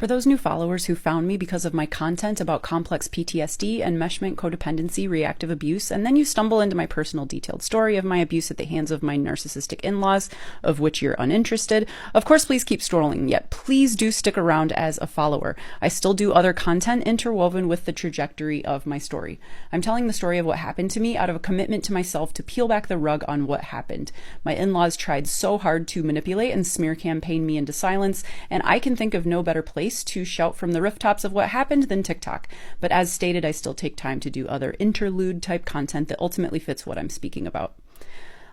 For those new followers who found me because of my content about complex PTSD, enmeshment, codependency, reactive abuse, and then you stumble into my personal detailed story of my abuse at the hands of my narcissistic in-laws, of which you're uninterested, of course, please keep scrolling, yet please do stick around as a follower. I still do other content interwoven with the trajectory of my story. I'm telling the story of what happened to me out of a commitment to myself to peel back the rug on what happened. My in-laws tried so hard to manipulate and smear campaign me into silence, and I can think of no better place to shout from the rooftops of what happened than TikTok. But as stated, I still take time to do other interlude type content that ultimately fits what I'm speaking about.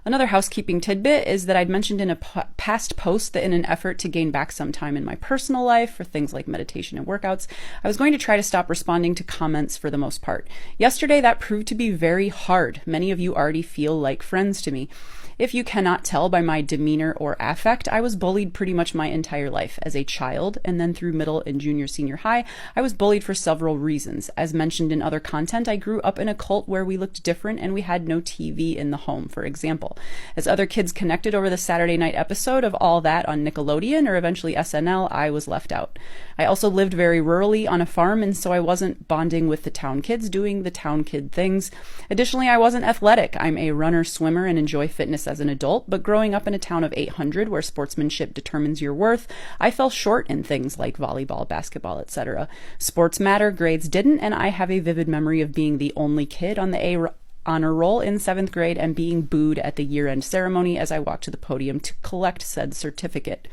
Another housekeeping tidbit is that I'd mentioned in a past post that in an effort to gain back some time in my personal life for things like meditation and workouts, I was going to try to stop responding to comments for the most part. Yesterday, that proved to be very hard. Many of you already feel like friends to me. If you cannot tell by my demeanor or affect, I was bullied pretty much my entire life. As a child, and then through middle and junior senior high, I was bullied for several reasons. As mentioned in other content, I grew up in a cult where we looked different and we had no TV in the home, for example. As other kids connected over the Saturday night episode of All That on Nickelodeon or eventually SNL, I was left out. I also lived very rurally on a farm, and so I wasn't bonding with the town kids doing the town kid things. Additionally, I wasn't athletic. I'm a runner, swimmer, and enjoy fitness as an adult, but growing up in a town of 800 where sportsmanship determines your worth, I fell short in things like volleyball, basketball, etc. Sports matter, grades didn't, and I have a vivid memory of being the only kid on the A honor roll in 7th grade and being booed at the year-end ceremony as I walked to the podium to collect said certificate.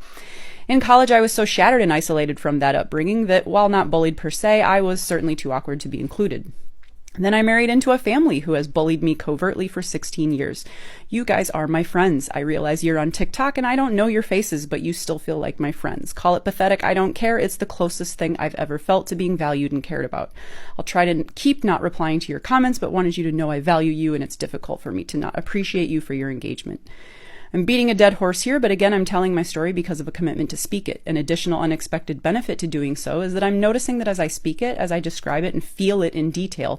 In college, I was so shattered and isolated from that upbringing that while not bullied per se, I was certainly too awkward to be included. Then I married into a family who has bullied me covertly for 16 years. You guys are my friends. I realize you're on TikTok and I don't know your faces, but you still feel like my friends. Call it pathetic, I don't care. It's the closest thing I've ever felt to being valued and cared about. I'll try to keep not replying to your comments, but wanted you to know I value you and it's difficult for me to not appreciate you for your engagement. I'm beating a dead horse here, but again, I'm telling my story because of a commitment to speak it. An additional unexpected benefit to doing so is that I'm noticing that as I speak it, as I describe it and feel it in detail,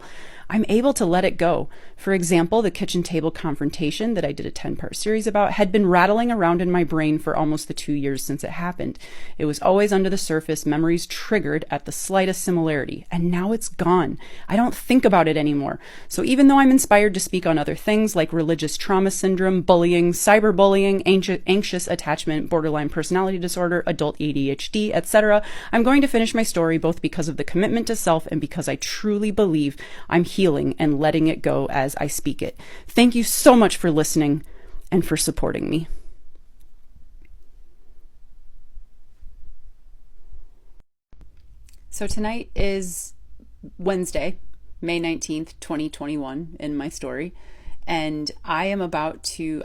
I'm able to let it go. For example, the kitchen table confrontation that I did a 10-part series about had been rattling around in my brain for almost the 2 years since it happened. It was always under the surface, memories triggered at the slightest similarity, and now it's gone. I don't think about it anymore. So even though I'm inspired to speak on other things like religious trauma syndrome, bullying, cyberbullying, anxious attachment, borderline personality disorder, adult ADHD, etc., I'm going to finish my story both because of the commitment to self and because I truly believe I'm healing and letting it go as I speak it. Thank you so much for listening and for supporting me. So tonight is Wednesday, May 19th, 2021 in my story, and I'm about to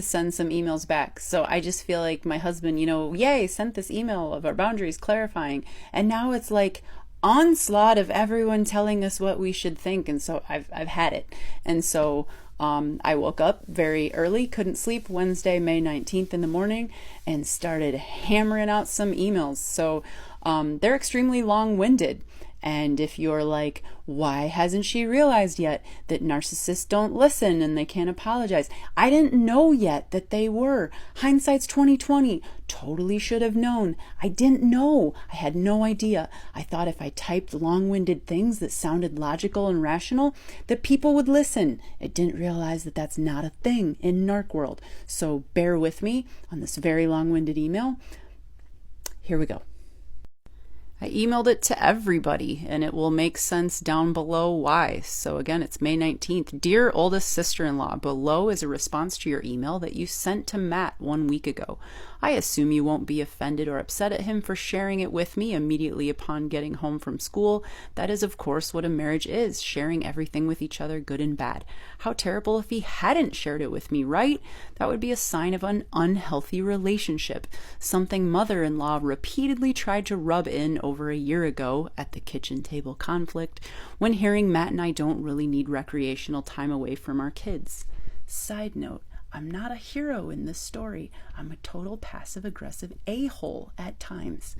send some emails back. So I just feel like my husband, yay, sent this email of our boundaries clarifying, and now it's like onslaught of everyone telling us what we should think, and so I've had it. And so I woke up very early, couldn't sleep Wednesday, May 19th in the morning, and started hammering out some emails. So they're extremely long-winded. And if you're like, why hasn't she realized yet that narcissists don't listen and they can't apologize? I didn't know yet that they were. Hindsight's 2020. Totally should have known. I didn't know. I had no idea. I thought if I typed long-winded things that sounded logical and rational, that people would listen. I didn't realize that that's not a thing in narc world. So bear with me on this very long-winded email. Here we go. I emailed it to everybody, and it will make sense down below why. So again, it's May 19th. Dear oldest sister-in-law, below is a response to your email that you sent to Matt 1 week ago. I assume you won't be offended or upset at him for sharing it with me immediately upon getting home from school. That is, of course, what a marriage is, sharing everything with each other, good and bad. How terrible if he hadn't shared it with me, right? That would be a sign of an unhealthy relationship, something mother-in-law repeatedly tried to rub in over a year ago at the kitchen table conflict when hearing Matt and I don't really need recreational time away from our kids. Side note, I'm not a hero in this story. I'm a total passive-aggressive a-hole at times.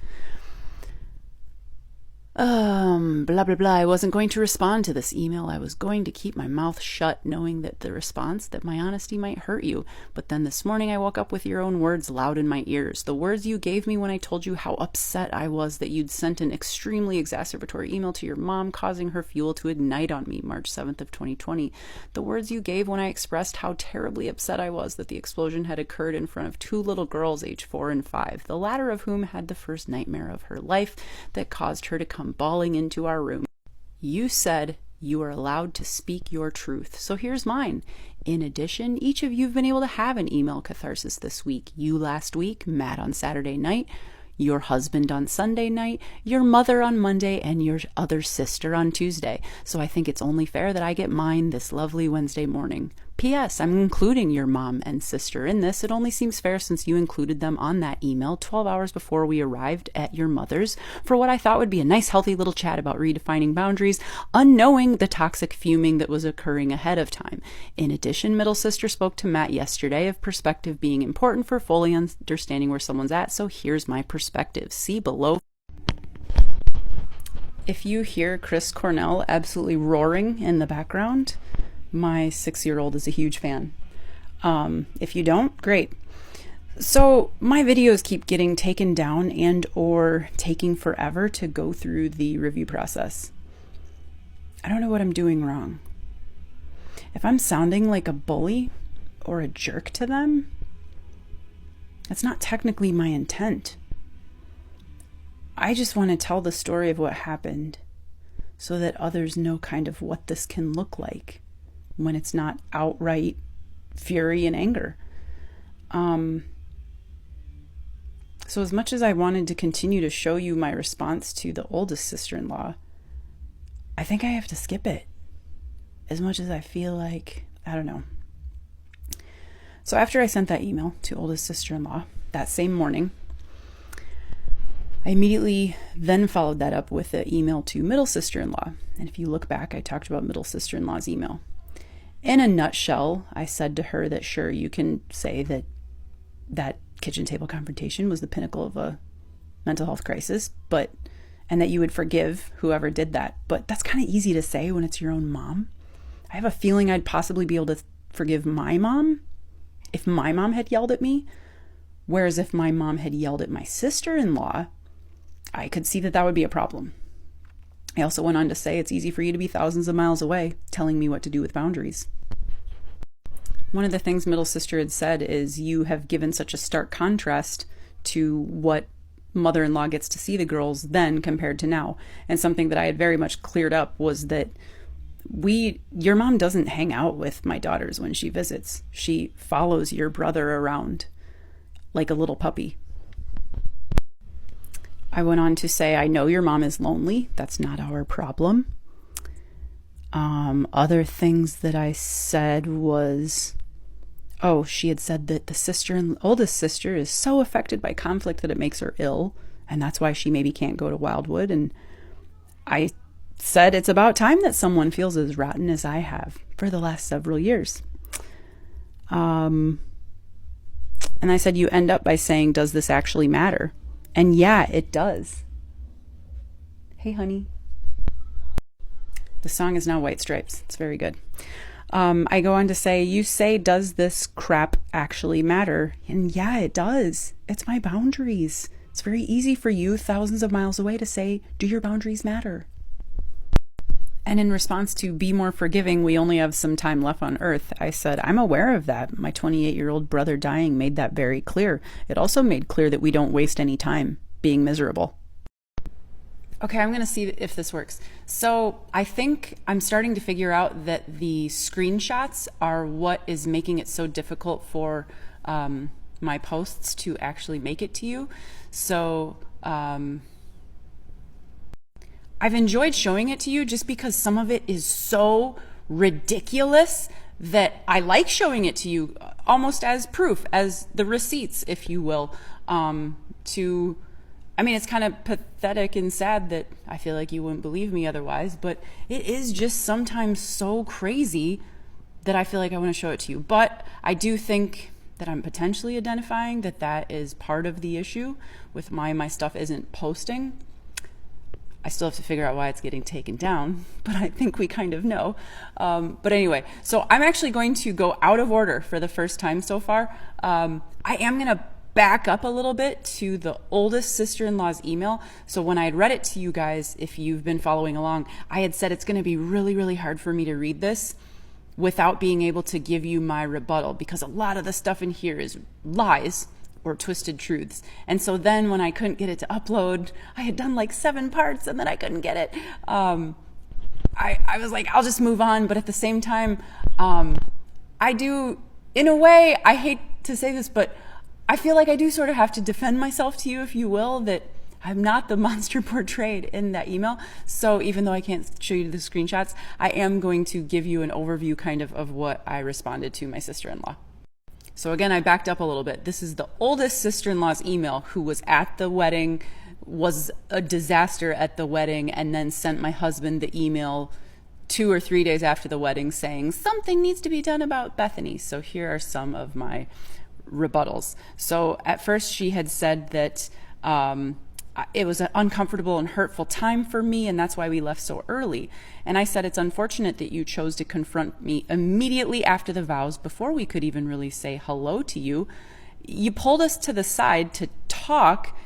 Blah, blah, blah. I wasn't going to respond to this email. I was going to keep my mouth shut, knowing that the response, that my honesty might hurt you. But then this morning I woke up with your own words loud in my ears. The words you gave me when I told you how upset I was that you'd sent an extremely exacerbatory email to your mom, causing her fuel to ignite on me, March 7th of 2020. The words you gave when I expressed how terribly upset I was that the explosion had occurred in front of two little girls, age 4 and 5, the latter of whom had the first nightmare of her life that caused her to come bawling into our room. You said you are allowed to speak your truth. So here's mine. In addition, each of you have been able to have an email catharsis this week. You last week, Matt on Saturday night, your husband on Sunday night, your mother on Monday, and your other sister on Tuesday. So I think it's only fair that I get mine this lovely Wednesday morning. P.S. I'm including your mom and sister in this. It only seems fair since you included them on that email 12 hours before we arrived at your mother's for what I thought would be a nice healthy little chat about redefining boundaries, unknowing the toxic fuming that was occurring ahead of time. In addition, middle sister spoke to Matt yesterday of perspective being important for fully understanding where someone's at, so here's my perspective. See below. If you hear Chris Cornell absolutely roaring in the background, my 6-year-old is a huge fan. If you don't, great. So my videos keep getting taken down and or taking forever to go through the review process. I don't know what I'm doing wrong. If I'm sounding like a bully or a jerk to them, that's not technically my intent. I just want to tell the story of what happened so that others know kind of what this can look like when it's not outright fury and anger. So as much as I wanted to continue to show you my response to the oldest sister-in-law, I think I have to skip it. As much as I feel like, I don't know. So after I sent that email to oldest sister-in-law that same morning, I immediately then followed that up with an email to middle sister-in-law. And if you look back, I talked about middle sister-in-law's email. In a nutshell, I said to her that sure, you can say that that kitchen table confrontation was the pinnacle of a mental health crisis, and that you would forgive whoever did that. But that's kind of easy to say when it's your own mom. I have a feeling I'd possibly be able to forgive my mom if my mom had yelled at me, whereas if my mom had yelled at my sister-in-law, I could see that would be a problem. I also went on to say it's easy for you to be thousands of miles away telling me what to do with boundaries. One of the things middle sister had said is you have given such a stark contrast to what mother-in-law gets to see the girls then compared to now. And something that I had very much cleared up was that your mom doesn't hang out with my daughters when she visits. She follows your brother around like a little puppy. I went on to say, I know your mom is lonely. That's not our problem. Other things that I said was, she had said that the oldest sister is so affected by conflict that it makes her ill, and that's why she maybe can't go to Wildwood. And I said it's about time that someone feels as rotten as I have for the last several years. And I said, you end up by saying, does this actually matter? And yeah, it does. Hey, honey. The song is now White Stripes. It's very good. I go on to say, you say, does this crap actually matter? And yeah, it does. It's my boundaries. It's very easy for you thousands of miles away to say, do your boundaries matter? And in response to be more forgiving, we only have some time left on earth, I said, I'm aware of that. My 28-year-old brother dying made that very clear. It also made clear that we don't waste any time being miserable. Okay, I'm going to see if this works. So I think I'm starting to figure out that the screenshots are what is making it so difficult for my posts to actually make it to you. So I've enjoyed showing it to you just because some of it is so ridiculous that I like showing it to you almost as proof, as the receipts, if you will, it's kind of pathetic and sad that I feel like you wouldn't believe me otherwise, but it is just sometimes so crazy that I feel like I want to show it to you. But I do think that I'm potentially identifying that is part of the issue with why my stuff isn't posting. I still have to figure out why it's getting taken down, but I think we kind of know. But anyway, so I'm actually going to go out of order for the first time so far. I am going to back up a little bit to the oldest sister-in-law's email. So when I had read it to you guys, if you've been following along, I had said it's going to be really, really hard for me to read this without being able to give you my rebuttal, because a lot of the stuff in here is lies or twisted truths. And so then when I couldn't get it to upload, I had done like 7 parts and then I couldn't get it. I was like, I'll just move on. But at the same time, I do, in a way, I hate to say this, but I feel like I do sort of have to defend myself to you, if you will, that I'm not the monster portrayed in that email. So even though I can't show you the screenshots, I am going to give you an overview kind of what I responded to my sister-in-law. So again, I backed up a little bit. This is the oldest sister-in-law's email, who was at the wedding, was a disaster at the wedding, and then sent my husband the email 2 or 3 days after the wedding saying something needs to be done about Bethany. So here are some of my rebuttals. So at first she had said that it was an uncomfortable and hurtful time for me, and that's why we left so early. And I said, it's unfortunate that you chose to confront me immediately after the vows, before we could even really say hello to you. You pulled us to the side to talk.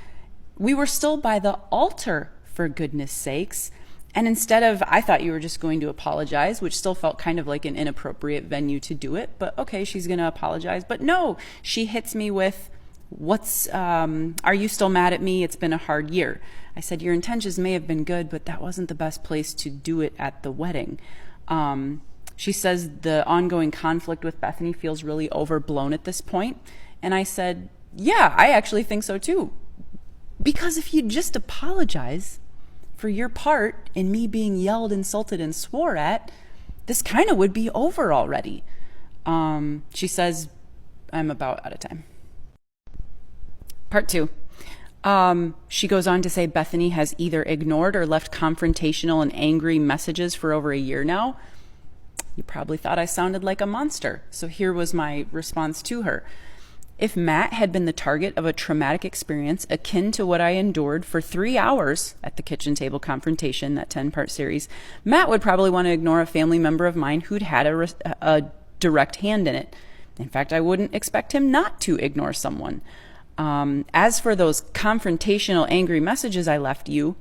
We were still by the altar, for goodness sakes. And instead of, I thought you were just going to apologize, which still felt kind of like an inappropriate venue to do it. But okay, she's going to apologize. But no, she hits me with, are you still mad at me? It's been a hard year. I said, your intentions may have been good, but that wasn't the best place to do it at the wedding. She says the ongoing conflict with Bethany feels really overblown at this point. And I said, yeah, I actually think so too. Because if you just apologize for your part in me being yelled, insulted, and swore at, this kind of would be over already. She says, I'm about out of time. Part 2. She goes on to say Bethany has either ignored or left confrontational and angry messages for over a year now. You probably thought I sounded like a monster. So here was my response to her. If Matt had been the target of a traumatic experience akin to what I endured for 3 hours at the kitchen table confrontation, that 10-part series, Matt would probably want to ignore a family member of mine who'd had a direct hand in it. In fact, I wouldn't expect him not to ignore someone. As for those confrontational, angry messages I left you,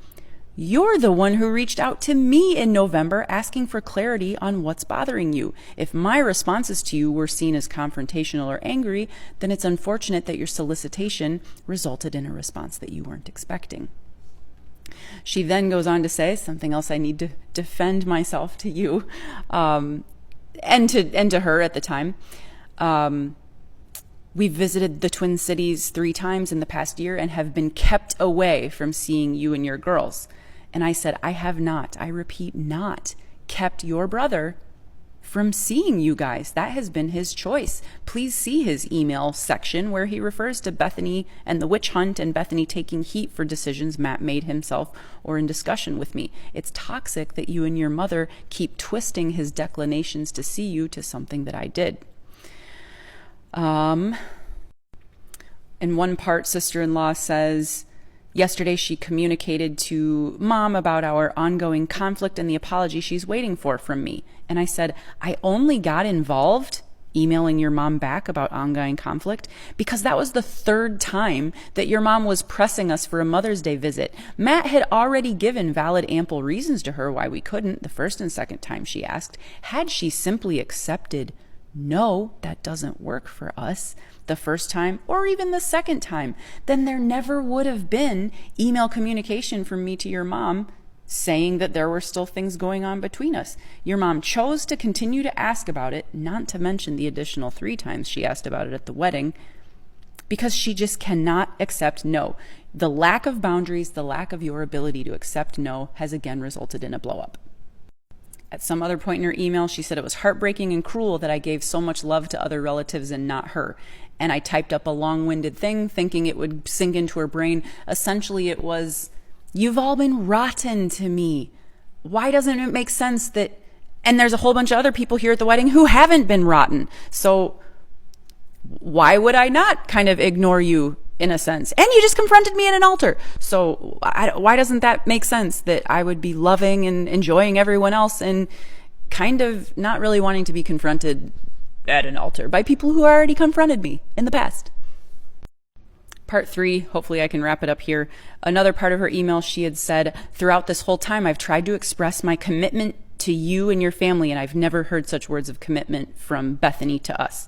you're the one who reached out to me in November asking for clarity on what's bothering you. If my responses to you were seen as confrontational or angry, then it's unfortunate that your solicitation resulted in a response that you weren't expecting. She then goes on to say something else I need to defend myself to you, and to her at the time. We've visited the Twin Cities 3 times in the past year and have been kept away from seeing you and your girls. And I said, I have not, I repeat, not kept your brother from seeing you guys. That has been his choice. Please see his email section where he refers to Bethany and the witch hunt and Bethany taking heat for decisions Matt made himself or in discussion with me. It's toxic that you and your mother keep twisting his declinations to see you to something that I did. In one part, sister-in-law says, yesterday she communicated to mom about our ongoing conflict and the apology she's waiting for from me. And I said, I only got involved emailing your mom back about ongoing conflict because that was the 3rd time that your mom was pressing us for a Mother's Day visit. Matt had already given valid, ample reasons to her why we couldn't the 1st and 2nd time she asked. Had she simply accepted, no, that doesn't work for us, the 1st time or even the 2nd time, then there never would have been email communication from me to your mom saying that there were still things going on between us. Your mom chose to continue to ask about it, not to mention the additional 3 times she asked about it at the wedding, because she just cannot accept no. The lack of boundaries, the lack of your ability to accept no has again resulted in a blow up. At some other point in her email, she said it was heartbreaking and cruel that I gave so much love to other relatives and not her. And I typed up a long-winded thing thinking it would sink into her brain. Essentially, it was, you've all been rotten to me. Why doesn't it make sense that, and there's a whole bunch of other people here at the wedding who haven't been rotten. So why would I not kind of ignore you in a sense. And you just confronted me at an altar. So why doesn't that make sense that I would be loving and enjoying everyone else and kind of not really wanting to be confronted at an altar by people who already confronted me in the past? Part 3, hopefully I can wrap it up here. Another part of her email, she had said, throughout this whole time, I've tried to express my commitment to you and your family, and I've never heard such words of commitment from Bethany to us.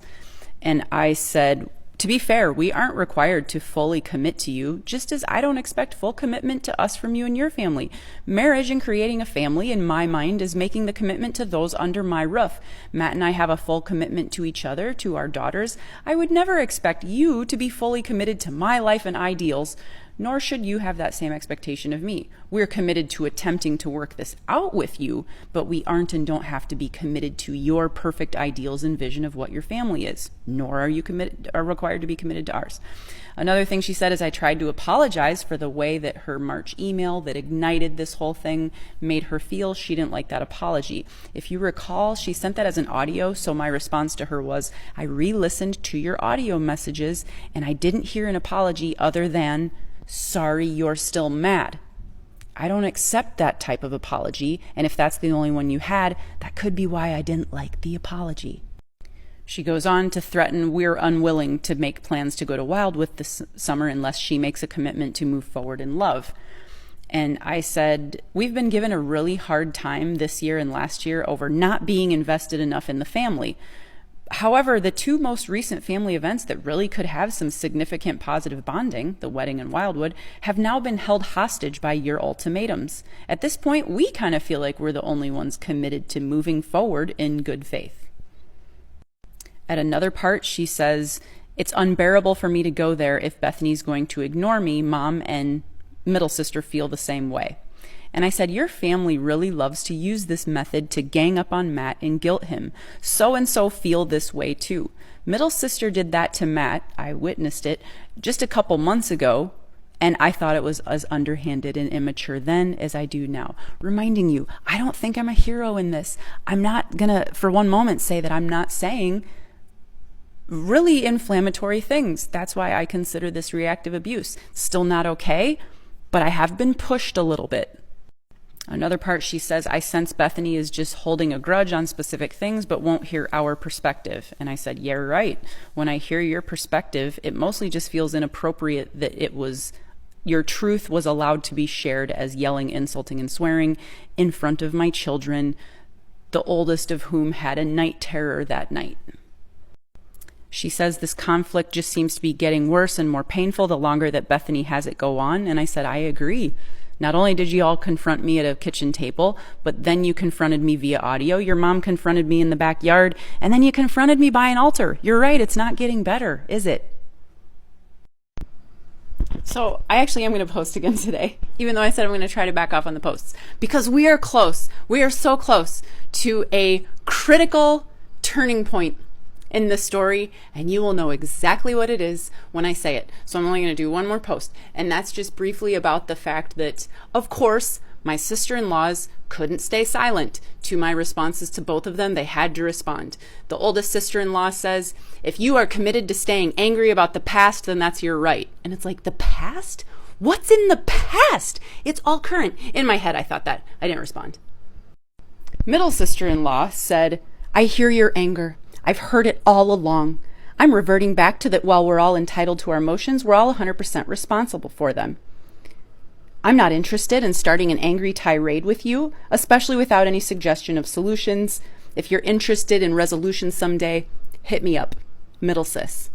And I said, to be fair, we aren't required to fully commit to you, just as I don't expect full commitment to us from you and your family. Marriage and creating a family, in my mind, is making the commitment to those under my roof. Matt and I have a full commitment to each other, to our daughters. I would never expect you to be fully committed to my life and ideals, nor should you have that same expectation of me. We're committed to attempting to work this out with you, but we aren't and don't have to be committed to your perfect ideals and vision of what your family is, nor are you required to be committed to ours. Another thing she said is I tried to apologize for the way that her March email that ignited this whole thing made her feel. She didn't like that apology. If you recall, she sent that as an audio, so my response to her was, I re-listened to your audio messages and I didn't hear an apology other than, sorry, you're still mad. I don't accept that type of apology, and if that's the only one you had, that could be why I didn't like the apology. She goes on to threaten we're unwilling to make plans to go to Wildwood this summer unless she makes a commitment to move forward in love. And I said, we've been given a really hard time this year and last year over not being invested enough in the family. However, the two most recent family events that really could have some significant positive bonding, the wedding and Wildwood, have now been held hostage by your ultimatums. At this point, we kind of feel like we're the only ones committed to moving forward in good faith. At another part, she says, it's unbearable for me to go there if Bethany's going to ignore me. Mom and middle sister feel the same way. And I said, your family really loves to use this method to gang up on Matt and guilt him. So-and-so feel this way too. Middle sister did that to Matt. I witnessed it just a couple months ago, and I thought it was as underhanded and immature then as I do now. Reminding you, I don't think I'm a hero in this. I'm not gonna, for one moment, say that I'm not saying really inflammatory things. That's why I consider this reactive abuse. Still not okay, but I have been pushed a little bit. Another part, she says, I sense Bethany is just holding a grudge on specific things, but won't hear our perspective. And I said, yeah, right. When I hear your perspective, it mostly just feels inappropriate that your truth was allowed to be shared as yelling, insulting, and swearing in front of my children, the oldest of whom had a night terror that night. She says this conflict just seems to be getting worse and more painful the longer that Bethany has it go on. And I said, I agree. Not only did you all confront me at a kitchen table, but then you confronted me via audio. Your mom confronted me in the backyard, and then you confronted me by an altar. You're right, it's not getting better, is it? So I actually am going to post again today, even though I said I'm going to try to back off on the posts, because we are close. We are so close to a critical turning point in this story, and you will know exactly what it is when I say it. So I'm only going to do one more post, and that's just briefly about the fact that, of course, my sister-in-laws couldn't stay silent to my responses to both of them. They had to respond. The oldest sister-in-law says, if you are committed to staying angry about the past, then that's your right. And it's like, the past? What's in the past? It's all current. In my head, I thought that. I didn't respond. Middle sister-in-law said, I hear your anger. I've heard it all along. I'm reverting back to that while we're all entitled to our emotions, we're all 100% responsible for them. I'm not interested in starting an angry tirade with you, especially without any suggestion of solutions. If you're interested in resolution someday, hit me up. Middle sis.